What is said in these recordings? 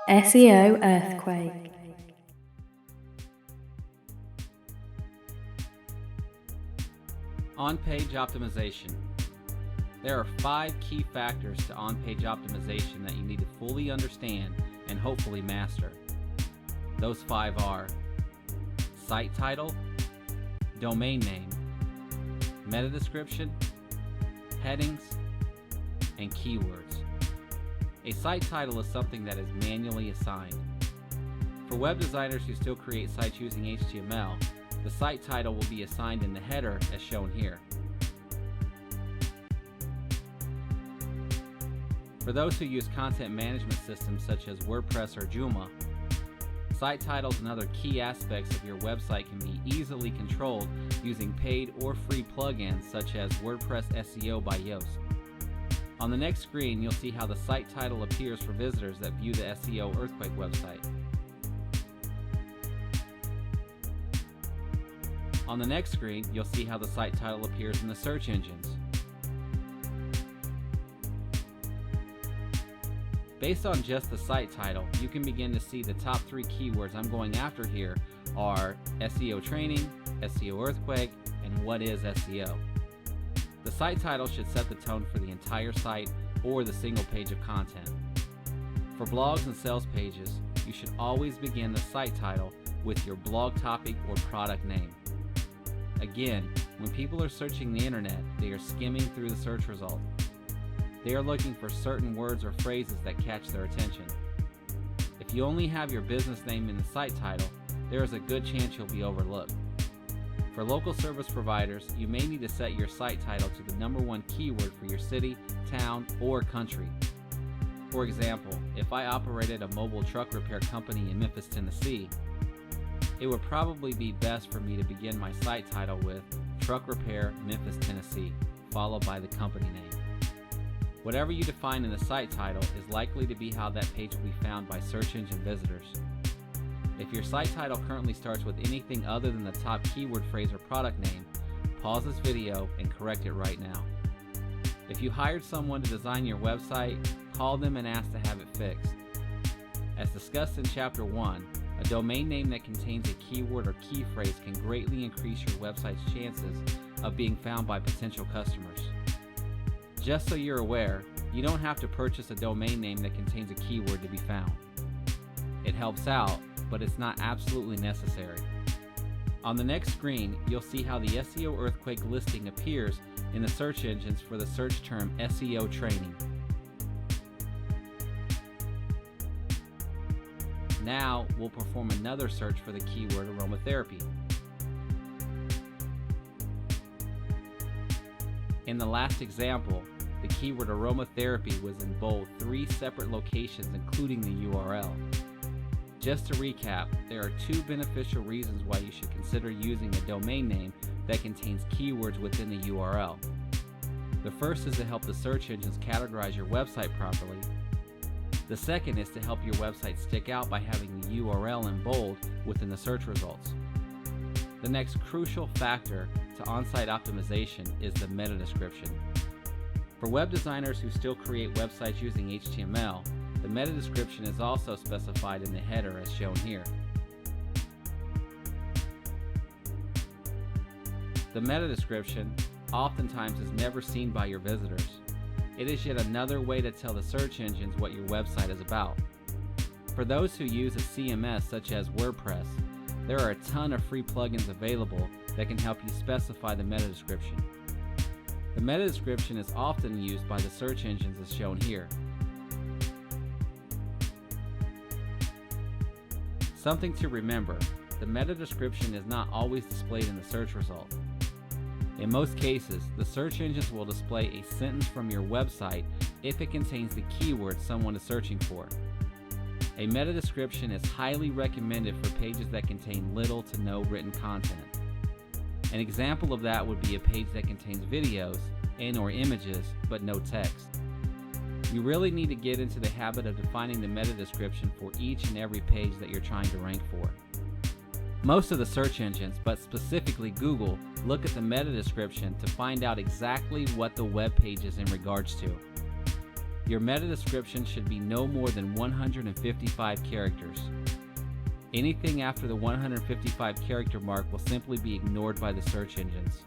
SEO Earthquake. On-page optimization. There are 5 key factors to on-page optimization that you need to fully understand and hopefully master. Those 5 are site title, domain name, meta description, headings, and keywords. A site title is something that is manually assigned. For web designers who still create sites using HTML, the site title will be assigned in the header as shown here. For those who use content management systems such as WordPress or Joomla, site titles and other key aspects of your website can be easily controlled using paid or free plugins such as WordPress SEO by Yoast. On the next screen, you'll see how the site title appears for visitors that view the SEO Earthquake website. On the next screen, you'll see how the site title appears in the search engines. Based on just the site title, you can begin to see the top 3 keywords I'm going after here are SEO training, SEO earthquake, and what is SEO. The site title should set the tone for the entire site or the single page of content. For blogs and sales pages, you should always begin the site title with your blog topic or product name. Again, when people are searching the internet, they are skimming through the search result. They are looking for certain words or phrases that catch their attention. If you only have your business name in the site title, there is a good chance you'll be overlooked. For local service providers, you may need to set your site title to the number 1 keyword for your city, town, or country. For example, if I operated a mobile truck repair company in Memphis, Tennessee, it would probably be best for me to begin my site title with Truck Repair, Memphis, Tennessee, followed by the company name. Whatever you define in the site title is likely to be how that page will be found by search engine visitors. If your site title currently starts with anything other than the top keyword phrase or product name, pause this video and correct it right now. If you hired someone to design your website, call them and ask to have it fixed. As discussed in Chapter 1, a domain name that contains a keyword or key phrase can greatly increase your website's chances of being found by potential customers. Just so you're aware, you don't have to purchase a domain name that contains a keyword to be found. It helps out, but it's not absolutely necessary. On the next screen, you'll see how the SEO Earthquake listing appears in the search engines for the search term SEO training. Now we'll perform another search for the keyword aromatherapy. In the last example, the keyword aromatherapy was in bold 3 separate locations including the URL. Just to recap, there are 2 beneficial reasons why you should consider using a domain name that contains keywords within the URL. The first is to help the search engines categorize your website properly. The second is to help your website stick out by having the URL in bold within the search results. The next crucial factor to on-site optimization is the meta description. For web designers who still create websites using HTML, the meta description is also specified in the header as shown here. The meta description oftentimes is never seen by your visitors. It is yet another way to tell the search engines what your website is about. For those who use a CMS such as WordPress, there are a ton of free plugins available that can help you specify the meta description. The meta description is often used by the search engines as shown here. Something to remember, the meta description is not always displayed in the search result. In most cases, the search engines will display a sentence from your website if it contains the keyword someone is searching for. A meta description is highly recommended for pages that contain little to no written content. An example of that would be a page that contains videos and/or images but no text. You really need to get into the habit of defining the meta description for each and every page that you're trying to rank for. Most of the search engines, but specifically Google, look at the meta description to find out exactly what the web page is in regards to. Your meta description should be no more than 155 characters. Anything after the 155 character mark will simply be ignored by the search engines.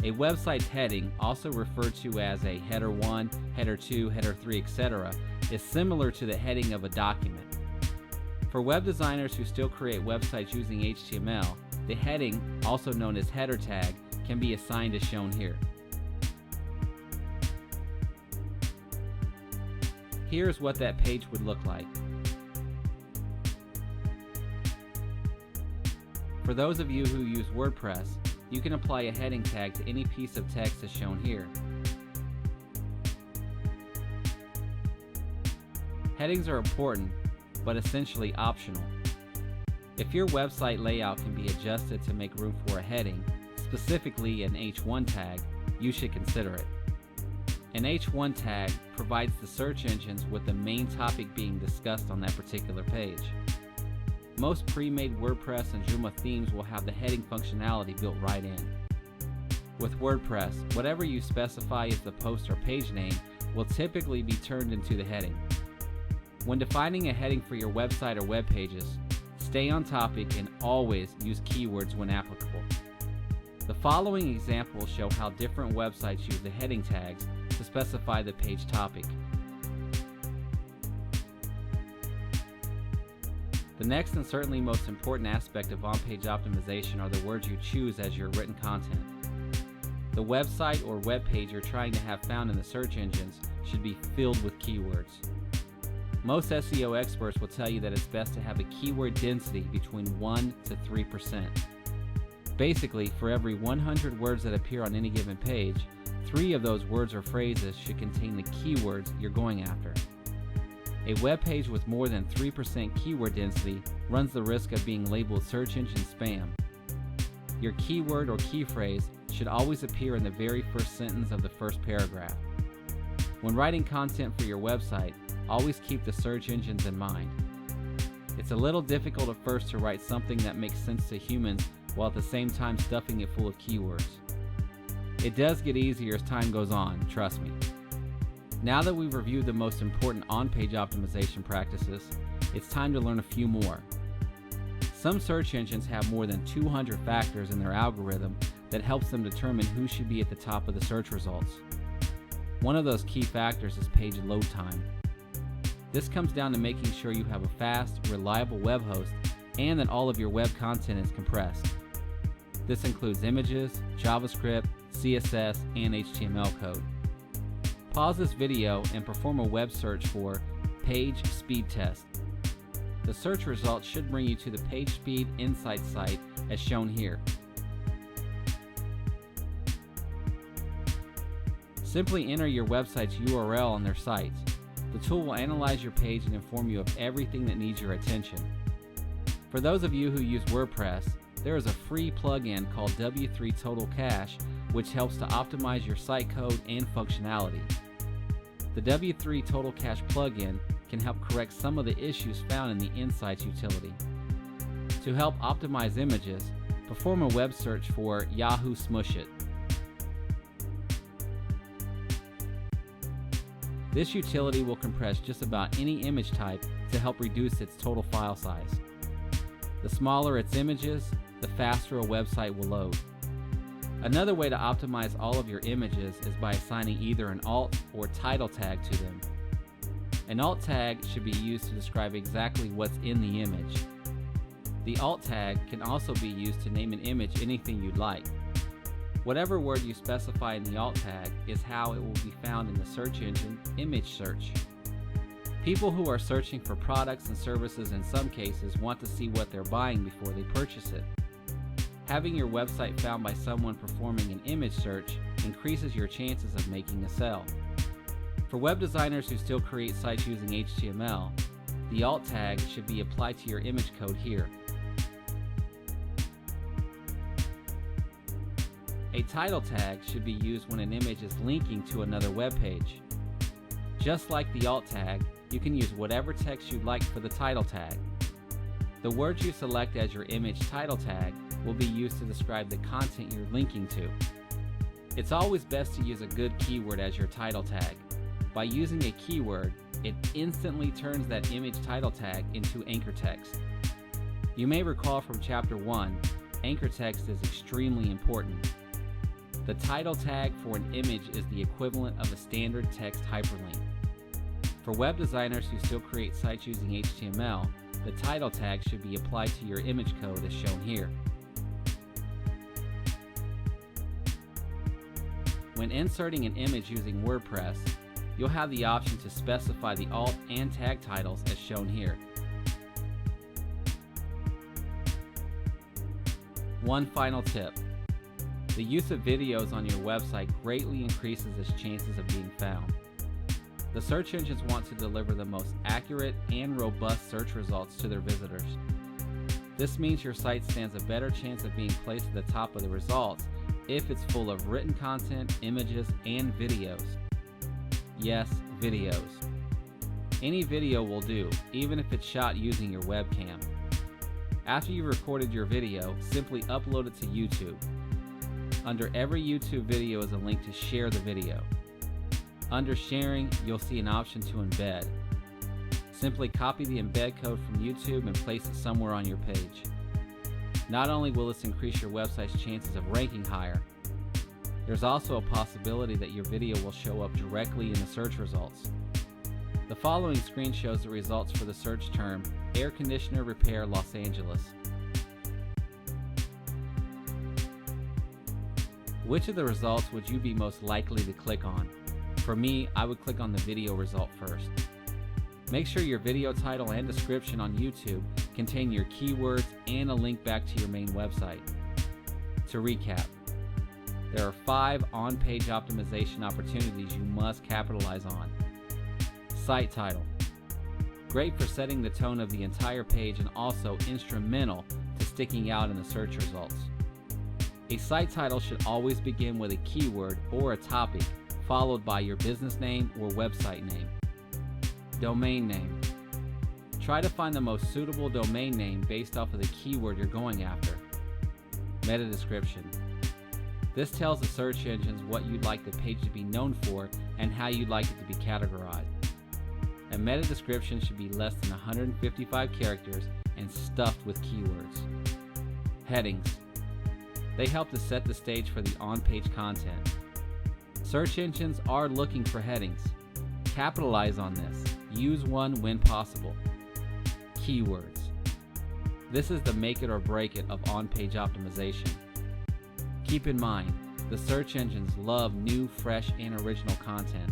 A website's heading, also referred to as a header 1, header 2, header 3, etc., is similar to the heading of a document. For web designers who still create websites using HTML, the heading, also known as header tag, can be assigned as shown here. Here's what that page would look like. For those of you who use WordPress, you can apply a heading tag to any piece of text as shown here. Headings are important, but essentially optional. If your website layout can be adjusted to make room for a heading, specifically an H1 tag, you should consider it. An H1 tag provides the search engines with the main topic being discussed on that particular page. Most pre-made WordPress and Joomla themes will have the heading functionality built right in. With WordPress, whatever you specify as the post or page name will typically be turned into the heading. When defining a heading for your website or web pages, stay on topic and always use keywords when applicable. The following examples show how different websites use the heading tags to specify the page topic. The next and certainly most important aspect of on-page optimization are the words you choose as your written content. The website or web page you're trying to have found in the search engines should be filled with keywords. Most SEO experts will tell you that it's best to have a keyword density between 1 to 3%. Basically, for every 100 words that appear on any given page, 3 of those words or phrases should contain the keywords you're going after. A web page with more than 3% keyword density runs the risk of being labeled search engine spam. Your keyword or key phrase should always appear in the very first sentence of the first paragraph. When writing content for your website, always keep the search engines in mind. It's a little difficult at first to write something that makes sense to humans while at the same time stuffing it full of keywords. It does get easier as time goes on, trust me. Now that we've reviewed the most important on-page optimization practices, it's time to learn a few more. Some search engines have more than 200 factors in their algorithm that helps them determine who should be at the top of the search results. One of those key factors is page load time. This comes down to making sure you have a fast, reliable web host and that all of your web content is compressed. This includes images, JavaScript, CSS, and HTML code. Pause this video and perform a web search for Page Speed Test. The search results should bring you to the PageSpeed Insights site as shown here. Simply enter your website's URL on their site. The tool will analyze your page and inform you of everything that needs your attention. For those of you who use WordPress, there is a free plugin called W3 Total Cache, which helps to optimize your site code and functionality. The W3 Total Cache plugin can help correct some of the issues found in the Insights utility. To help optimize images, perform a web search for Yahoo Smush It. This utility will compress just about any image type to help reduce its total file size. The smaller its images, the faster a website will load. Another way to optimize all of your images is by assigning either an alt or title tag to them. An alt tag should be used to describe exactly what's in the image. The alt tag can also be used to name an image anything you'd like. Whatever word you specify in the alt tag is how it will be found in the search engine image search. People who are searching for products and services in some cases want to see what they're buying before they purchase it. Having your website found by someone performing an image search increases your chances of making a sale. For web designers who still create sites using HTML, the alt tag should be applied to your image code here. A title tag should be used when an image is linking to another web page. Just like the alt tag, you can use whatever text you'd like for the title tag. The words you select as your image title tag will be used to describe the content you're linking to. It's always best to use a good keyword as your title tag. By using a keyword, it instantly turns that image title tag into anchor text. You may recall from Chapter 1, anchor text is extremely important. The title tag for an image is the equivalent of a standard text hyperlink. For web designers who still create sites using HTML, the title tag should be applied to your image code as shown here. When inserting an image using WordPress, you'll have the option to specify the alt and tag titles as shown here. One final tip. The use of videos on your website greatly increases its chances of being found. The search engines want to deliver the most accurate and robust search results to their visitors. This means your site stands a better chance of being placed at the top of the results if it's full of written content, images, and videos. Yes, videos. Any video will do, even if it's shot using your webcam. After you've recorded your video, simply upload it to YouTube. Under every YouTube video is a link to share the video. Under sharing, you'll see an option to embed. Simply copy the embed code from YouTube and place it somewhere on your page. Not only will this increase your website's chances of ranking higher, there's also a possibility that your video will show up directly in the search results. The following screen shows the results for the search term air conditioner repair Los Angeles. Which of the results would you be most likely to click on? For me, I would click on the video result first. Make sure your video title and description on YouTube contain your keywords and a link back to your main website. To recap, there are 5 on-page optimization opportunities you must capitalize on. Site title. Great for setting the tone of the entire page and also instrumental to sticking out in the search results. A site title should always begin with a keyword or a topic, followed by your business name or website name. Domain name. Try to find the most suitable domain name based off of the keyword you're going after. Meta description. This tells the search engines what you'd like the page to be known for and how you'd like it to be categorized. A meta description should be less than 155 characters and stuffed with keywords. Headings. They help to set the stage for the on-page content. Search engines are looking for headings. Capitalize on this. Use one when possible. Keywords. This is the make it or break it of on-page optimization. Keep in mind, the search engines love new, fresh, and original content.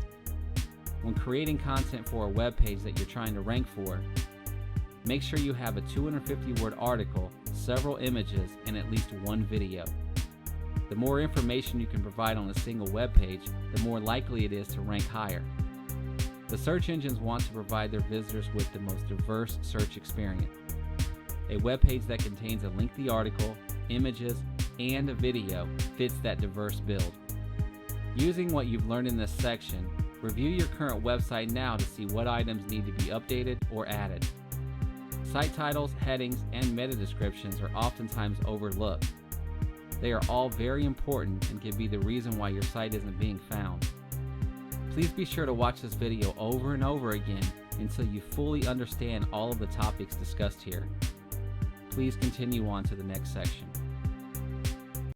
When creating content for a web page that you're trying to rank for, make sure you have a 250-word article, several images, and at least one video. The more information you can provide on a single web page, the more likely it is to rank higher. The search engines want to provide their visitors with the most diverse search experience. A web page that contains a lengthy article, images, and a video fits that diverse build. Using what you've learned in this section, review your current website now to see what items need to be updated or added. Site titles, headings, and meta descriptions are oftentimes overlooked. They are all very important and can be the reason why your site isn't being found. Please be sure to watch this video over and over again until you fully understand all of the topics discussed here. Please continue on to the next section.